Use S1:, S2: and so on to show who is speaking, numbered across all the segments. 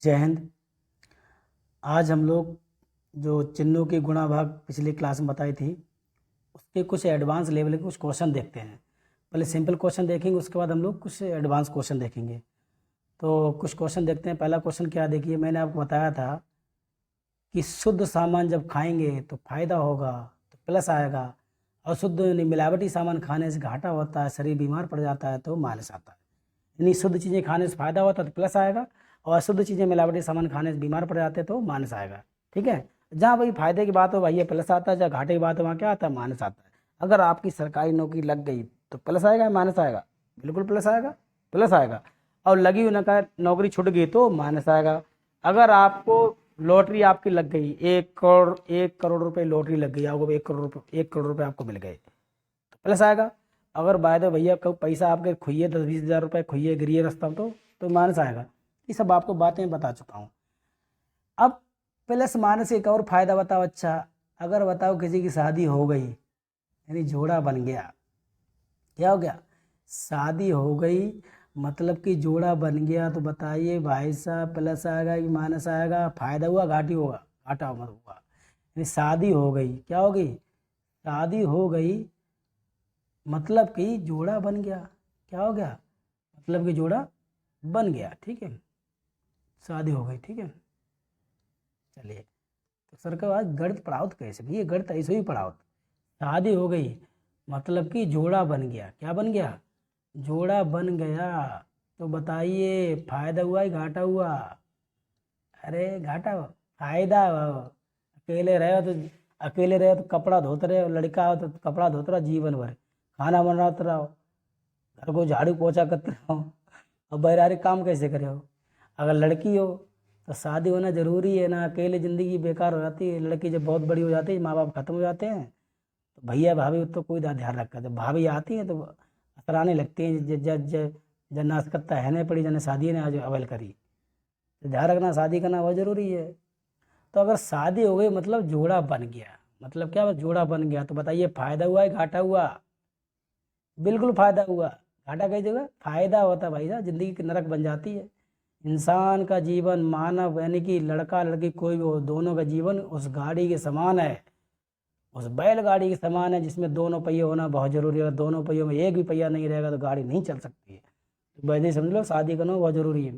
S1: जय हिंद। आज हम लोग जो चिन्हों की गुणा भाग पिछली क्लास में बताई थी उसके कुछ एडवांस लेवल के कुछ क्वेश्चन देखते हैं। पहले सिंपल क्वेश्चन देखेंगे, उसके बाद हम लोग कुछ एडवांस क्वेश्चन देखेंगे। तो कुछ क्वेश्चन देखते हैं। पहला क्वेश्चन क्या, देखिए मैंने आपको बताया था कि शुद्ध सामान जब खाएंगे तो फायदा होगा, तो प्लस आएगा, और शुद्ध यानी मिलावटी सामान खाने से घाटा होता है, शरीर बीमार पड़ जाता है तो माइनस आता है। यानी शुद्ध चीज़ें खाने से फायदा होता है तो प्लस आएगा, और अशुद्ध चीज़ें मिलावटी सामान खाने से बीमार पड़ जाते हैं तो माइनस आएगा। ठीक है, जहाँ भाई फायदे की बात हो भाई ये प्लस आता है, जहाँ घाटे की बात हो वहाँ क्या आता है, माइनस आता है। अगर आपकी सरकारी नौकरी लग गई तो प्लस आएगा माइनस आएगा, बिल्कुल प्लस आएगा, प्लस आएगा। और लगी हुई नौकरी छूट गई तो माइनस आएगा। अगर आपको लॉटरी आपकी लग गई, 1 करोड़ रुपए लॉटरी लग गई, आपको 1 करोड़ रुपए आपको मिल गए तो प्लस आएगा। अगर बाय द भैया कब पैसा आपके खुइए 10-20 हज़ार रुपए खुइए गिरिए रास्ता में तो माइनस आएगा। ये सब आपको बातें बता चुका हूँ। अब प्लस माइनस एक और फायदा बताओ। अच्छा, अगर बताओ किसी की शादी हो गई यानी जोड़ा बन गया, क्या हो गया, शादी हो गई मतलब कि जोड़ा बन गया, तो बताइए भाई साहब प्लस आएगा कि माइनस आएगा, फायदा हुआ घाटी होगा, घाटा मत हुआ। यानी शादी हो गई, क्या हो गई, शादी हो गई मतलब कि जोड़ा बन गया, क्या हो गया, मतलब कि जोड़ा बन गया। ठीक है, शादी हो गई। ठीक है, चलिए। तो सर का आज गणित पढ़ाओ तो कैसे भैया, गणित ऐसे ही पढ़ाओ। शादी हो गई मतलब कि जोड़ा बन गया, क्या बन गया, जोड़ा बन गया। तो बताइए फायदा हुआ या घाटा हुआ, अरे घाटा हुआ, फायदा हुआ। अकेले रहे हो तो कपड़ा धोते रहे, लड़का हो तो कपड़ा धोते रहो जीवन भर, खाना बनाते रहो, घर को झाड़ू पोछा करते रहो, और बहरारी काम कैसे करे हो। अगर लड़की हो तो शादी होना जरूरी है ना, अकेले ज़िंदगी बेकार हो जाती है। लड़की जब बहुत बड़ी हो जाती है, माँ बाप खत्म हो जाते हैं, तो भैया भाभी तो कोई ध्यान रखा, जब भाभी आती हैं तो असराने लगती हैं, ज नाशकता है नहीं पड़ी, जने शादी ने आज अवल करी। तो ध्यान रखना, शादी करना बहुत ज़रूरी है। तो अगर शादी हो गई मतलब जोड़ा बन गया, मतलब क्या, जोड़ा बन गया, तो बताइए फायदा हुआ है घाटा हुआ, बिल्कुल फायदा हुआ। घाटा कई जगह फायदा होता है भाई साहब, जिंदगी की नरक बन जाती है। इंसान का जीवन, मानव यानी कि लड़का लड़की कोई भी हो, दोनों का जीवन उस गाड़ी के समान है, उस बैलगाड़ी के समान है, जिसमें दोनों पहिए होना बहुत जरूरी है। अगर दोनों पहियों में एक भी पहिया नहीं रहेगा तो गाड़ी नहीं चल सकती है। तो वैसे ही समझ लो शादी करना बहुत जरूरी है।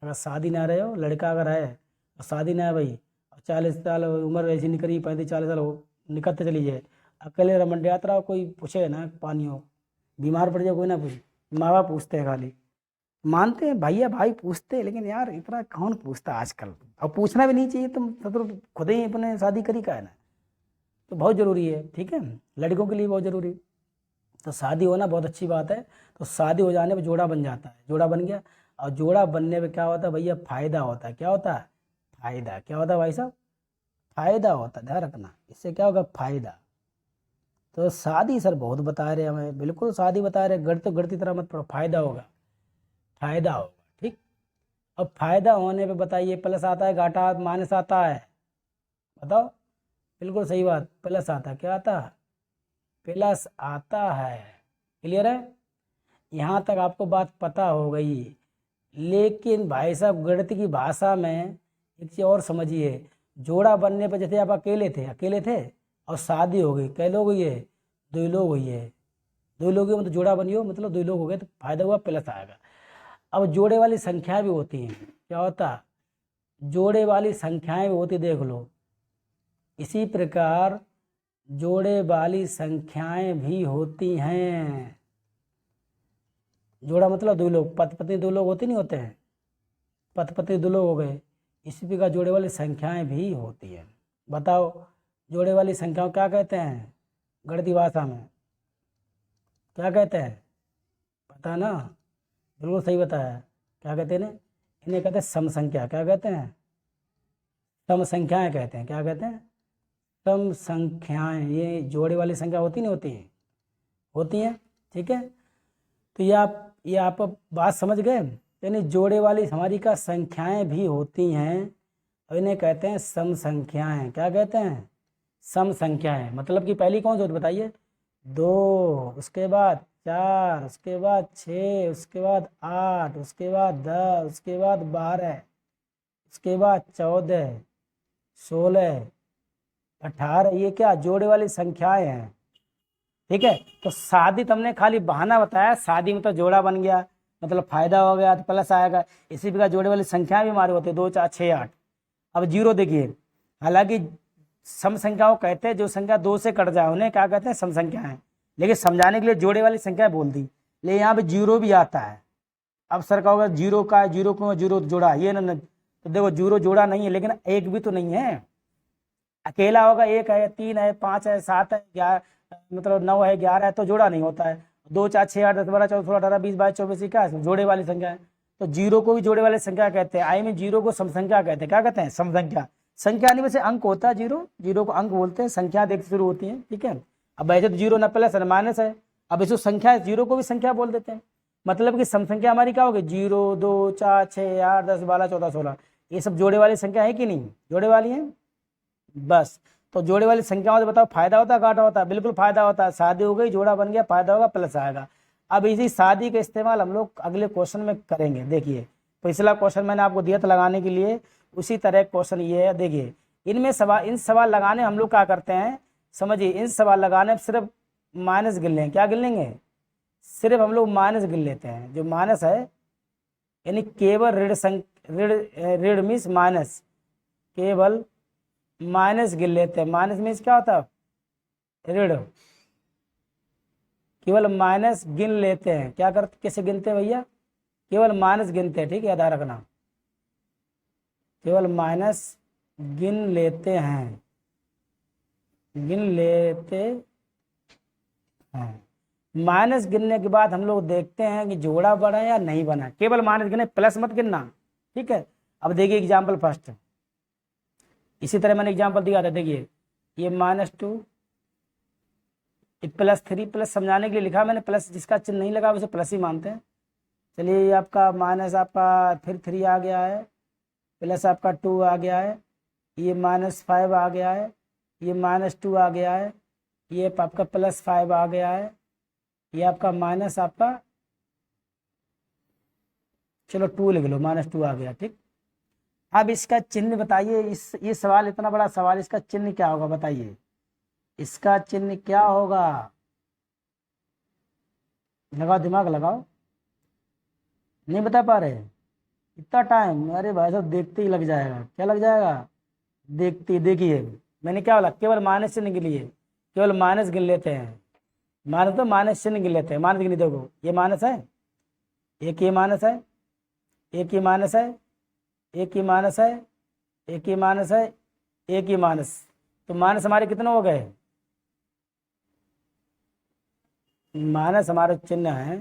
S1: अगर शादी ना रहे हो, लड़का अगर है और शादी ना है भाई, 40 साल उम्र ऐसी निकली, 35-40 साल हो निकलते चली जाए, अकेले रमन यात्रा, कोई पूछे ना, पानी हो बीमार पड़ जाए कोई ना पूछे, माँ बाप पूछते हैं खाली, मानते हैं भैया भाई पूछते हैं, लेकिन यार इतना कौन पूछता है आजकल, और पूछना भी नहीं चाहिए। तुम तो खुद ही अपने शादी करी का है ना, तो बहुत ज़रूरी है। ठीक है, लड़कों के लिए बहुत ज़रूरी। तो शादी होना बहुत अच्छी बात है। तो शादी हो जाने पर जोड़ा बन जाता है, जोड़ा बन गया, और जोड़ा बनने पे क्या होता है भैया, फायदा होता है। क्या होता है, फायदा। क्या होता है भाई साहब, फायदा होता है, ध्यान रखना, इससे क्या होगा, फायदा। तो शादी सर बहुत बता रहे हैं हमें, बिल्कुल शादी बता रहे हैं, गढ़ तो गढ़ की तरह मत पढ़ो, फायदा होगा, फायदा होगा। ठीक, अब फायदा होने पे बताइए प्लस आता है घाटा माइनस आता है, बताओ। बिल्कुल सही बात, प्लस आता है, क्या आता है, प्लस आता है। क्लियर है, यहाँ तक आपको बात पता हो गई। लेकिन भाई साहब गणित की भाषा में एक चीज़ और समझिए, जोड़ा बनने पर जैसे आप अकेले थे और शादी हो गई, कै लोग हुई है, 2 लोग हुई है, 2 लोग मतलब जोड़ा बनियो, मतलब 2 लोग हो गए तो फायदा हुआ, प्लस आएगा। अब जोड़े वाली संख्या भी होती हैं, क्या होता है, जोड़े वाली संख्याएं भी होती, देख लो। इसी प्रकार जोड़े वाली संख्याएं भी होती हैं। जोड़ा मतलब 2 लोग, पति पत्नी 2 लोग होते नहीं होते हैं, पति पत्नी 2 लोग हो गए। इसी प्रकार जोड़े वाली संख्याएं भी होती हैं। बताओ जोड़े वाली संख्याओं क्या कहते हैं, गणितीय भाषा में क्या कहते हैं, पता ना, बिल्कुल सही बताया, क्या कहते हैं इन्हें, इन्हें कहते हैं सम संख्या। क्या कहते हैं, सम संख्याएं कहते हैं। क्या कहते हैं, सम संख्याएं। ये जोड़े वाली संख्या होती नहीं होती है, होती हैं। ठीक है, तो ये आप बात समझ गए। यानी जोड़े वाली हमारी का संख्याएं भी होती हैं, और इन्हें कहते हैं सम संख्याएं। क्या कहते हैं, सम संख्याएं। मतलब कि पहली कौन सी होती बताइए, 2, उसके बाद 4, उसके बाद 6, उसके बाद 8, उसके बाद 10, उसके बाद 12, उसके बाद 14, 16, 18, ये क्या जोड़े वाली संख्याएं हैं। ठीक है, तो शादी तुमने खाली बहाना बताया, शादी में तो जोड़ा बन गया मतलब फायदा हो गया तो प्लस आएगा। इसी प्रकार जोड़े वाली संख्याएं भी हमारे होते हैं 2, 4, 6, 8। अब जीरो देखिए, हालांकि सम संख्याओं कहते हैं जो संख्या 2 से कट जाए उन्हें क्या कहते हैं, सम संख्याएं। लेकिन समझाने के लिए जोड़े वाली संख्या बोल दी, लेकिन यहाँ पे जीरो भी आता है। अब सर का होगा जीरो का है, जीरो को जीरो जोड़ा, ये ना तो देखो जीरो जोड़ा नहीं है, लेकिन एक भी तो नहीं है, अकेला होगा। 1 है, 3 है, 5 है, 7 है, 11 मतलब 9 है, 11 है, तो जोड़ा नहीं होता है। 2, 4, 6, 8, 10, 12, 14, 16, 18, 20, 22, 24 क्या है, जोड़े वाली संख्या है। तो जीरो को भी जोड़े वाली संख्या कहते हैं। आई में जीरो को सम संख्या कहते हैं। क्या कहते हैं, सम संख्या। संख्या नहीं वैसे अंक होता है जीरो, जीरो को अंक बोलते हैं, संख्या देख शुरू होती है। ठीक है, अब वैसे तो जीरो न प्लस न माइनस है, अब इसको संख्या है, जीरो को भी संख्या बोल देते हैं। मतलब कि सम संख्या हमारी क्या होगी, 0, 2, 4, 6, 8, 10, 12, 14, 16, ये सब जोड़े वाली संख्या है कि नहीं, जोड़े वाली है बस। तो जोड़े वाली संख्याओं से बताओ फायदा होता है घाटा होता है, बिल्कुल फायदा होता है। शादी हो गई, जोड़ा बन गया, फायदा होगा, प्लस आएगा। अब इसी शादी का इस्तेमाल हम लोग अगले क्वेश्चन में करेंगे। देखिए पिछला क्वेश्चन मैंने आपको दिया था लगाने के लिए, उसी तरह क्वेश्चन ये है। देखिए इनमें सवाल, इन सवाल लगाने हम लोग क्या करते हैं, समझिए, इन सवाल लगाने में सिर्फ माइनस गिन लेंगे। क्या गिन लेंगे, सिर्फ हम लोग माइनस गिन लेते हैं। जो माइनस है यानी केवल ऋण मीन्स माइनस, केवल माइनस गिन लेते हैं। माइनस मीन्स क्या होता है, ऋण, केवल माइनस गिन लेते हैं। क्या करते, कैसे गिनते हैं भैया, केवल माइनस गिनते हैं। ठीक है, याद रखना, केवल माइनस गिन लेते हैं, गिन लेते हैं। माइनस गिनने के बाद हम लोग देखते हैं कि जोड़ा बना या नहीं बना। केवल माइनस गिने, प्लस मत गिनना। ठीक है, अब देखिए एग्जाम्पल फर्स्ट, इसी तरह मैंने एग्जाम्पल दिया था। देखिए ये -2, +3, प्लस समझाने के लिए लिखा मैंने प्लस, जिसका चिन्ह नहीं लगा उसे प्लस ही मानते हैं। चलिए ये आपका माइनस आपका फिर 3 आ गया है, प्लस आपका 2 आ गया है, ये -5 आ गया है, ये -2 आ गया है, ये आपका +5 आ गया है, ये आपका माइनस आपका, चलो 2 लिख लो, -2 आ गया। ठीक, अब इसका चिन्ह बताइए। ये सवाल इतना बड़ा सवाल, इसका चिन्ह क्या होगा बताइए, इसका चिन्ह क्या होगा, लगाओ दिमाग लगाओ। नहीं बता पा रहे इतना टाइम, अरे भाई साहब देखते ही लग जाएगा। क्या लग जाएगा, देखते। देखिए मैंने क्या बोला, केवल माइनस चिन्ह के लिए केवल माइनस गिन लेते हैं। माइनस तो माइनस चिन्ह गिन लेते हैं, माइनस गिन, देखो ये माइनस है, एक ये माइनस है, एक ये माइनस है, एक ही माइनस है, एक ही माइनस है, एक ही माइनस। तो माइनस हमारे कितने हो गए, माइनस हमारे चिन्ह है,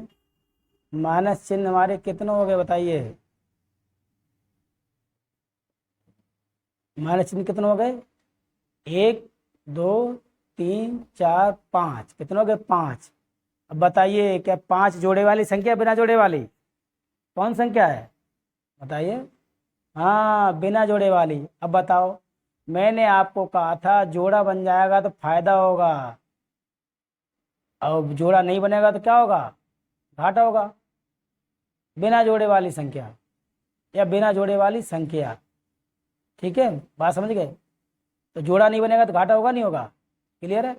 S1: माइनस चिन्ह हमारे कितने हो गए बताइए, माइनस चिन्ह कितने हो गए, 1, 2, 3, 4, 5, कितने हो गए, 5। अब बताइए क्या 5 जोड़े वाली संख्या बिना जोड़े वाली, कौन संख्या है बताइए, हाँ बिना जोड़े वाली। अब बताओ, मैंने आपको कहा था जोड़ा बन जाएगा तो फायदा होगा, और जोड़ा नहीं बनेगा तो क्या होगा, घाटा होगा। बिना जोड़े वाली संख्या या बिना जोड़े वाली संख्या, ठीक है, बात समझ गए। तो जोड़ा नहीं बनेगा तो घाटा होगा नहीं होगा, क्लियर है।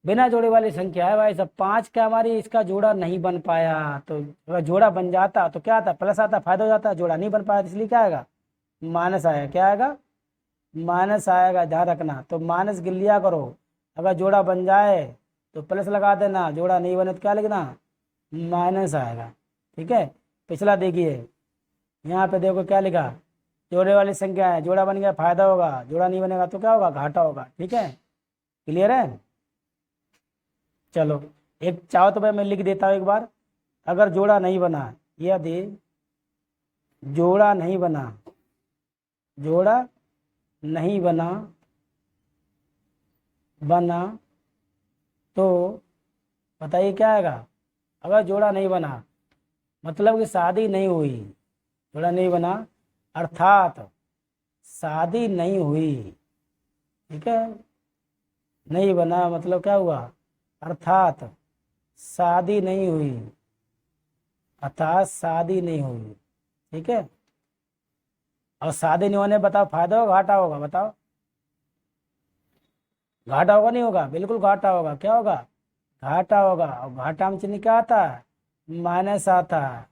S1: बिना जोड़े वाली संख्या है भाई सब, 5 का हमारी इसका जोड़ा नहीं बन पाया। तो अगर जोड़ा बन जाता तो क्या आता, प्लस आता, फायदा हो जाता। जोड़ा नहीं बन पाया तो इसलिए क्या आएगा, माइनस आएगा। क्या आएगा, माइनस आएगा, ध्यान रखना। तो माइनस गिन लिया करो, अगर जोड़ा बन जाए तो प्लस लगा देना, जोड़ा नहीं बने तो क्या लिखना, माइनस आएगा। ठीक है, पिछला देखिए, यहाँ पे देखो क्या लिखा, जोड़े वाली संख्या है, जोड़ा बन गया फायदा होगा, जोड़ा नहीं बनेगा तो क्या होगा, घाटा होगा। ठीक है, क्लियर है। चलो एक चाहो तो भाई मैं लिख देता हूँ एक बार, अगर जोड़ा नहीं बना, यदि जोड़ा नहीं बना, जोड़ा नहीं बना बना तो बताइए क्या आएगा। अगर जोड़ा नहीं बना मतलब कि शादी नहीं हुई, जोड़ा नहीं बना अर्थात शादी नहीं हुई। ठीक है, नहीं बना मतलब क्या हुआ, अर्थात शादी नहीं हुई, अर्थात शादी नहीं हुई। ठीक है, और सादे नहीं होने बताओ फायदा होगा घाटा होगा, बताओ। घाटा होगा नहीं होगा, बिल्कुल घाटा होगा। क्या होगा? घाटा होगा। और घाटा में चिन्ह क्या आता है? माइनस आता है।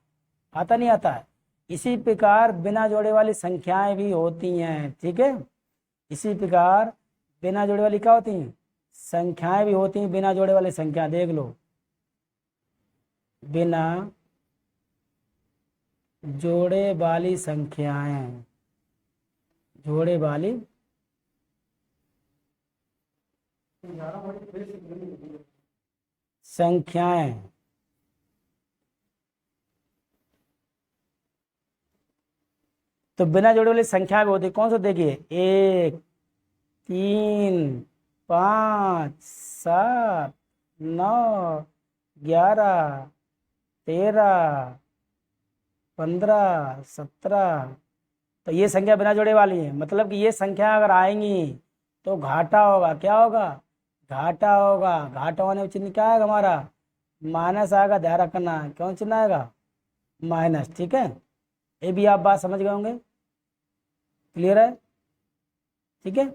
S1: आता नहीं आता है? इसी प्रकार बिना जोड़े वाली संख्याएं भी होती हैं, ठीक है। इसी प्रकार बिना जोड़े वाली क्या होती हैं? संख्याएं भी होती हैं। बिना जोड़े वाली संख्या देख लो, बिना जोड़े वाली संख्याएं, जोड़े वाली संख्याएं। तो बिना जोड़े वाली संख्या भी होती है। कौन सा? देखिए, 1, 3, 5, 7, 9, 11, 13, 15, 17। तो ये संख्या बिना जोड़े वाली है, मतलब कि ये संख्या अगर आएंगी तो घाटा होगा। क्या होगा? घाटा होगा। घाटा होने में चिन्ह क्या आएगा हमारा? माइनस आएगा। ध्यान रखना, कौन चिन्ह आएगा? माइनस, ठीक है। ये भी आप बात समझ गए होंगे। क्लियर है? ठीक है।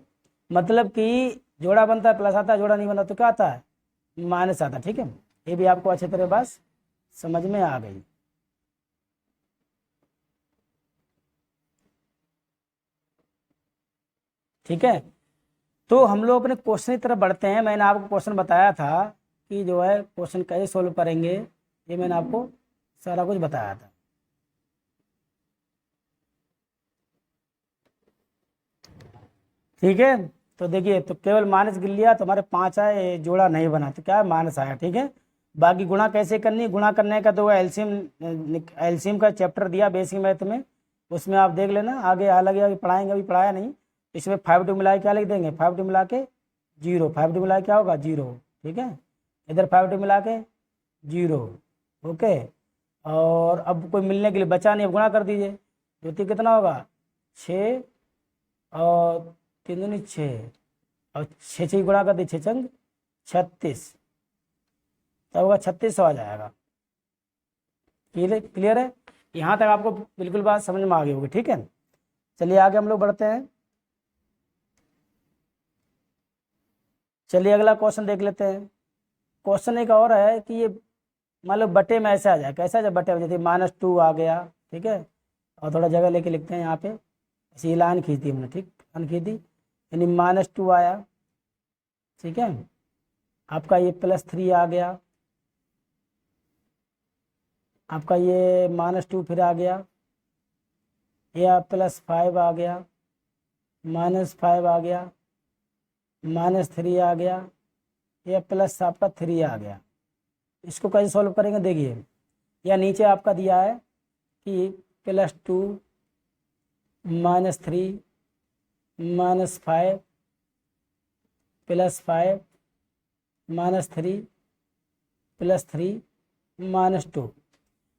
S1: मतलब कि जोड़ा बनता है प्लस आता है, जोड़ा नहीं बनता तो क्या आता है? माइनस आता है, ठीक है। ये भी आपको अच्छी तरह बात समझ में आ गई। ठीक है। तो हम लोग अपने क्वेश्चन की तरफ बढ़ते हैं। मैंने आपको क्वेश्चन बताया था कि जो है क्वेश्चन कैसे सोल्व करेंगे, ये मैंने आपको सारा कुछ बताया था। ठीक है। तो देखिए, तो केवल माइनस गिन लिया तो हमारे 5 आए, जोड़ा नहीं बना तो क्या है? माइनस आया, ठीक है। बाकी गुणा कैसे करनी? गुणा करने का तो एलसीएम, एलसीएम का चैप्टर दिया बेसिक मैथ में, उसमें आप देख लेना। आगे अलग आगे पढ़ाएंगे, अभी पढ़ाया नहीं। इसमें 5 मिला के क्या लिख देंगे? 5 मिला के 0। 5 मिला के क्या होगा? 0, ठीक है। इधर 5 मिला के 0, ओके। और अब कोई मिलने के लिए बचा नहीं, अब गुणा कर दीजिए। तो कितना होगा? 6 और 3 दूनी 6, और 6 6 गुणा कर दी, 6 छंग 36, तब होगा 3600 आ जाएगा। क्लियर है? यहाँ तक आपको बिल्कुल बात समझ में आ गई होगी, ठीक है। चलिए आगे हम लोग बढ़ते हैं। चलिए अगला क्वेश्चन देख लेते हैं। क्वेश्चन एक और है कि ये मान लो बटे में ऐसे आ जाए। कैसा? जब बटे में जैसे -2 आ गया, ठीक है। और थोड़ा जगह लेके लिखते हैं यहाँ पे, ऐसी लाइन खींच दी हमने, ठीक, लाइन खींच दी, यानी -2 आया, ठीक है। आपका ये +3 आ गया, आपका ये -2 फिर आ गया, ये +5 आ गया, -5 आ गया, -3 आ गया, ये प्लस आपका 3 आ गया। इसको कैसे सॉल्व करेंगे? देखिए, या नीचे आपका दिया है कि +2, -3, -5, +5, -3, +3, -2।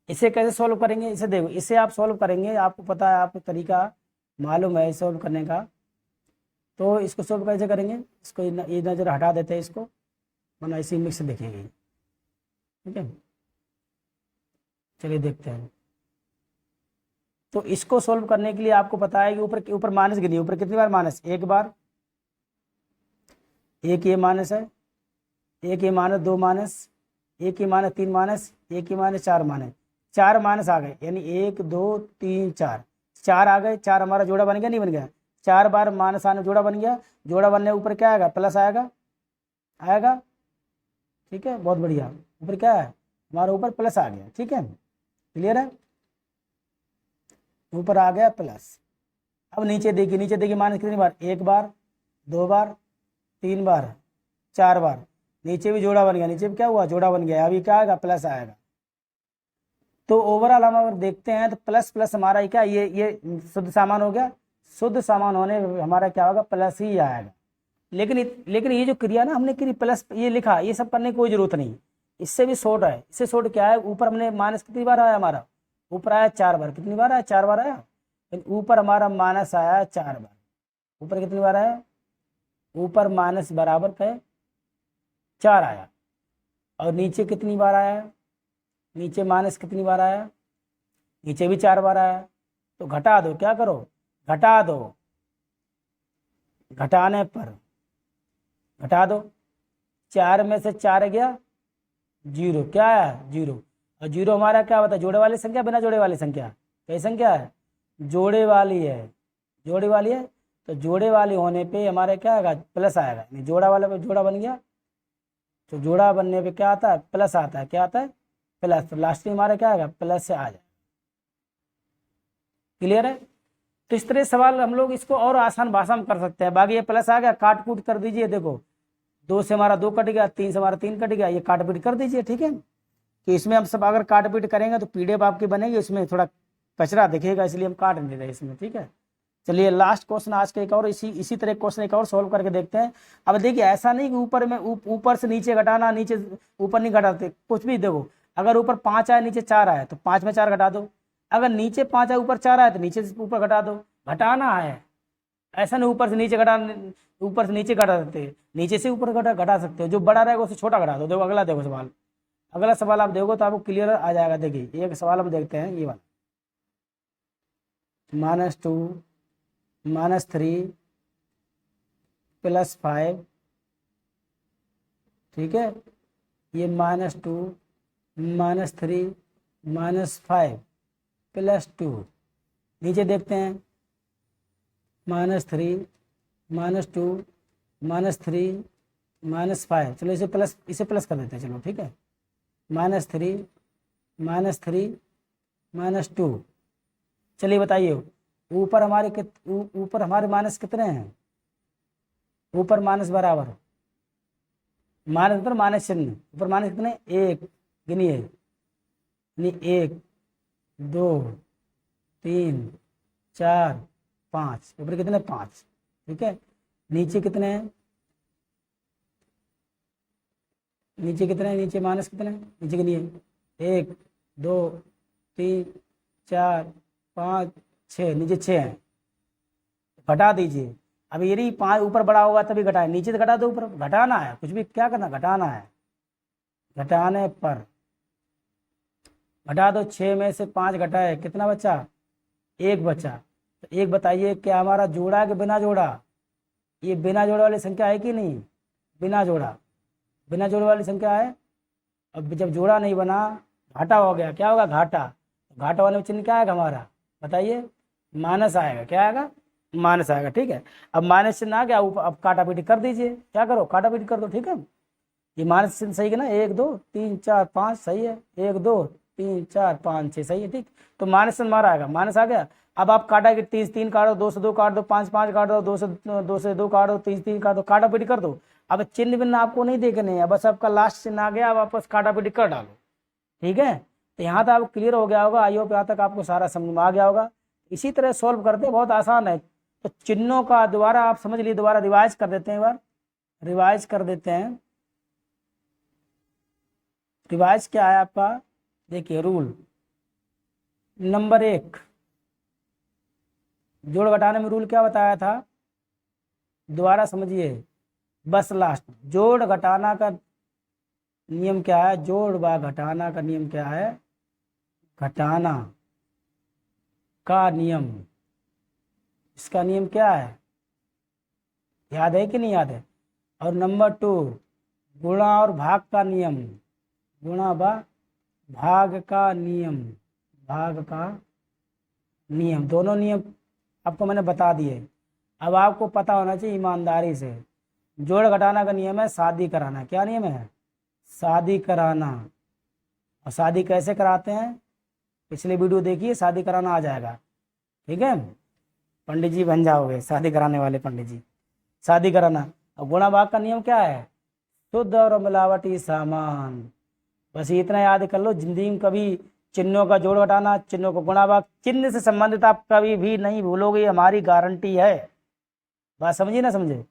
S1: इसे कैसे सॉल्व करेंगे? इसे देखो, इसे आप सॉल्व करेंगे, आपको पता है, आपको तरीका मालूम है सॉल्व करने का। तो इसको सॉल्व कैसे करेंगे? इसको ये नज़र हटा देते हैं इसको, वरना इसी मिक्स देखेंगे, ठीक है। चलिए देखते हैं। तो इसको सॉल्व करने के लिए आपको पता है कि ऊपर ऊपर माइनस गिनिए। ऊपर कितनी बार माइनस? एक बार, एक ये माइनस है, एक ये माइनस, 2 माइनस, एक ही माइनस, 3 माइनस, एक ही माइनस, 4 माइनस। 4 माइनस आ गए, यानी 1 2 3 4, 4 आ गए। 4 हमारा जोड़ा बन गया, नहीं बन गया? 4 बार माइनस आने जोड़ा बन गया। जोड़ा बनने ऊपर क्या आएगा? प्लस आएगा, आएगा, ठीक है। बहुत बढ़िया। ऊपर क्या है हमारा? ऊपर प्लस आ गया, ठीक है। क्लियर है? ऊपर आ गया प्लस। अब नीचे देखिए, नीचे देखिए माइनस कितनी बार? 1 बार, 2 बार, 3 बार, 4 बार। नीचे भी जोड़ा बन गया, नीचे भी क्या हुआ? जोड़ा बन गया। अभी क्या आएगा? प्लस आएगा। तो ओवरऑल हम अगर देखते हैं तो प्लस प्लस हमारा क्या, ये शुद्ध सामान हो गया। शुद्ध सामान होने हमारा क्या होगा? प्लस ही आएगा। लेकिन ये जो क्रिया ना हमने करी, प्लस ये लिखा, ये सब करने की कोई जरूरत नहीं। इससे भी शॉर्ट है। इससे शॉर्ट क्या है? ऊपर हमने माइनस कितनी बार आया हमारा? ऊपर आया 4 बार। कितनी बार आया? 4 बार आया। ऊपर हमारा माइनस आया 4 बार। ऊपर कितनी बार आया? ऊपर माइनस बराबर का 4 आया। और नीचे कितनी बार आया? नीचे माइनस कितनी बार आया? नीचे भी 4 बार आया। तो घटा दो, क्या करो? घटा दो, घटाने पर घटा दो, 4 में से 4 गया 0, क्या है 0। और 0 हमारा क्या होता है, जोड़े वाली संख्या बिना जोड़े वाली संख्या, कई संख्या है जोड़े वाली है, जोड़े वाली है। तो जोड़े वाली होने पे हमारे क्या आएगा, प्लस आएगा, यानी जोड़ा वाले पे जोड़ा बन गया, तो जोड़ा बनने पे क्या आता है, प्लस आता है, क्या आता है प्लस। तो लास्ट में हमारा क्या आएगा, प्लस से आ जाए। क्लियर है। तो इस तरह सवाल हम लोग इसको और आसान भाषा में कर सकते हैं। बाकी ये प्लस आ गया, काट कूट कर दीजिए, देखो 2 से हमारा 2 कट गया, 3 से हमारा 3 कट गया, ये काट पीट कर दीजिए, ठीक है। तो इसमें हम सब अगर काट पीट करेंगे तो पीडीएफ आपकी बनेगी, इसमें थोड़ा कचरा दिखेगा, इसलिए हम काट नहीं रहे इसमें, ठीक है। चलिए लास्ट क्वेश्चन आज के एक और इसी तरह क्वेश्चन एक और सॉल्व करके देखते हैं। अब देखिए ऐसा नहीं कि ऊपर में ऊपर से नीचे घटाना, नीचे ऊपर नहीं घटाते कुछ भी। देखो अगर ऊपर 5 आए नीचे 4 आए तो 5 में 4 घटा दो, अगर नीचे 5 आए ऊपर 4 आए तो नीचे से ऊपर घटा दो, घटाना है। ऐसा नहीं ऊपर से नीचे घटा, ऊपर से नीचे घटा सकते, नीचे से ऊपर घटा सकते हो। जो बड़ा रहेगा उससे छोटा घटा दो। देखो अगला देखो सवाल, अगला सवाल आप देखो तो आपको क्लियर आ जाएगा। देखिए एक सवाल हम देखते हैं, ये वाला -2 -3 +5, ठीक है। ये -2 -3 -5 +2। नीचे देखते हैं -3 -2 -3 -5। चलो इसे प्लस कर देते हैं, चलो ठीक है। -3 -3 -2। चलिए बताइए ऊपर हमारे माइनस कितने हैं, ऊपर माइनस बराबर माइनस मतलब माइनस चिन्ह, ऊपर माइनस कितने, 1 गिनिए, 1 2 3 4 5, ऊपर कितने 5, ठीक है। नीचे कितने हैं, नीचे माइनस कितने हैं, नीचे गिनिए, 1 2 3 4 5 6, नीचे 6 हैं, घटा दीजिए। अब यदि 5 ऊपर बड़ा होगा तभी घटाए, नीचे से घटा दो, ऊपर घटाना है, कुछ भी क्या करना, घटाना है। घटाने पर घटा दो, 6 में से 5 घटाए, कितना बचा, 1 बचा। तो एक बताइए क्या हमारा जोड़ा है कि बिना जोड़ा, ये बिना जोड़े वाली संख्या है कि नहीं, बिना जोड़े वाली संख्या है। अब जब जोड़ा नहीं बना, घाटा हो गया, क्या होगा, घाटा। घाटा वाले में चिन्ह क्या आएगा हमारा, बताइए, माइनस आएगा, क्या आएगा, माइनस आएगा, ठीक है। अब माइनस चिन्ह आ गया, अब काटा पीटी कर दीजिए, क्या करो, काटा पीटी कर दो, ठीक है। ये माइनस चिन्ह सही है ना, 1 2 3 4 5 सही है, 1 2 3 4 5 6 सही है, ठीक। तो माइनस चिन्ह हमारा आएगा, माइनस आ गया। अब आप काटा कि 3 3 काट दो, 2 से 2 काट दो, 5 5 काट दो, 2 से 2 काट दो, 3 3 काट दो, काटा पीटी कर दो। अब चिन्ह बिन्ह आपको नहीं देखने हैं, बस आपका लास्ट चिन्ह आ गया, अब वापस काटा पीटी कर डालो, ठीक है। तो यहाँ तक आपको क्लियर हो गया होगा, आई होप यहाँ तक आपको सारा समझ में आ गया होगा। इसी तरह सॉल्व करते, बहुत आसान है। तो चिन्हों का दोबारा आप समझ लिए, दोबारा रिवाइज कर देते हैं, एक बार रिवाइज कर देते हैं। रिवाइज क्या है आपका, देखिए रूल नंबर 1, जोड़ घटाने में रूल क्या बताया था, दोबारा समझिए बस लास्ट। जोड़ घटाना का नियम क्या है, जोड़ व घटाना का नियम क्या है, घटाना का नियम, इसका नियम क्या है, याद है कि नहीं याद है। और नंबर 2 गुणा और भाग का नियम, गुणा व भाग का नियम, भाग का नियम, दोनों नियम आपको मैंने बता दिए। अब आपको पता होना चाहिए ईमानदारी से, जोड़ घटाना का नियम है शादी कराना, क्या नियम है, शादी कराना। और शादी कैसे कराते हैं, पिछले वीडियो देखिए, शादी कराना आ जाएगा, ठीक है। पंडित जी बन जाओगे, शादी कराने वाले पंडित जी, शादी कराना। और गुणा भाग का नियम क्या है, शुद्ध और मिलावटी सामान। बस इतना याद कर लो, जिंदगी में कभी चिन्हों का जोड़ घटाना, चिन्हों को गुणा भाग, चिन्ह से संबंधित आप कभी भी नहीं भूलोगे, हमारी गारंटी है। बात समझिए ना समझे।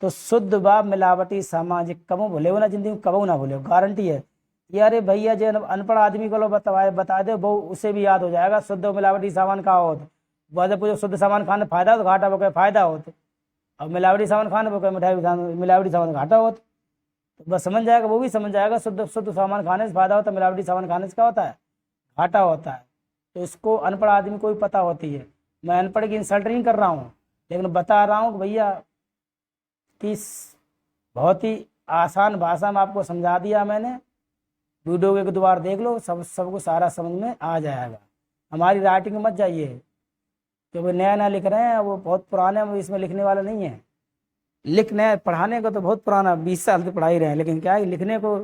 S1: तो शुद्ध व मिलावटी सामाजिक कबो भूले हो ना, जिंदगी में कबो ना भूले, गारंटी है। ये अरे भैया जो अनपढ़ आदमी को लो बता दे वो उसे भी याद हो जाएगा। शुद्ध और मिलावटी सामान का होता, वजह पूछो शुद्ध सामान खाने फायदा हो तो घाटा हो, फायदा होता। और मिलावटी सामान खाने पर मिठाई मिलावटी सामान घाटा होता। तो बस समझ जाएगा, वो भी समझ जाएगा, शुद्ध सामान खाने से फायदा होता है, मिलावटी सामान खाने से क्या होता है, घाटा होता है। तो इसको अनपढ़ आदमी को भी पता होती है। मैं अनपढ़ की इंसल्ट नहीं कर रहा हूँ, लेकिन बता रहा हूँ कि भैया कि बहुत ही आसान भाषा में आपको समझा दिया मैंने। वीडियो के द्वारा देख लो, सबको सारा समझ में आ जाएगा। हमारी राइटिंग में मत जाइए, क्योंकि नया नया लिख रहे हैं, वो बहुत पुराने इसमें लिखने वाले नहीं है। लिखने पढ़ाने को तो बहुत पुराना 20 साल से पढ़ा ही रहे हैं, लेकिन क्या है लिखने को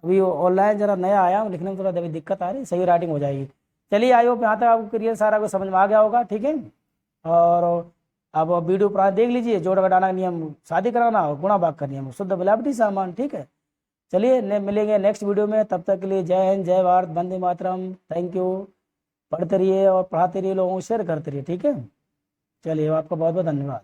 S1: अभी ऑनलाइन जरा नया आया हूँ, लिखने में थोड़ा अभी दिक्कत आ रही है, सही राइटिंग हो जाएगी। चलिए आई होप यहाँ तक आपको क्लियर सारा कुछ समझ में आ गया होगा, ठीक है। और अब वीडियो पुराना देख लीजिए, जोड़ घटाना का नियम, शादी कराना और गुणा भाग का नियम, शुद्ध मिलावटी सामान, ठीक है। चलिए मिलेंगे नेक्स्ट वीडियो में, तब तक के लिए जय हिंद, जय भारत, वंदे मातरम, थैंक यू। पढ़ते रहिए और पढ़ाते रहिए, लोगों को शेयर करते रहिए, ठीक है। चलिए आपका बहुत बहुत धन्यवाद।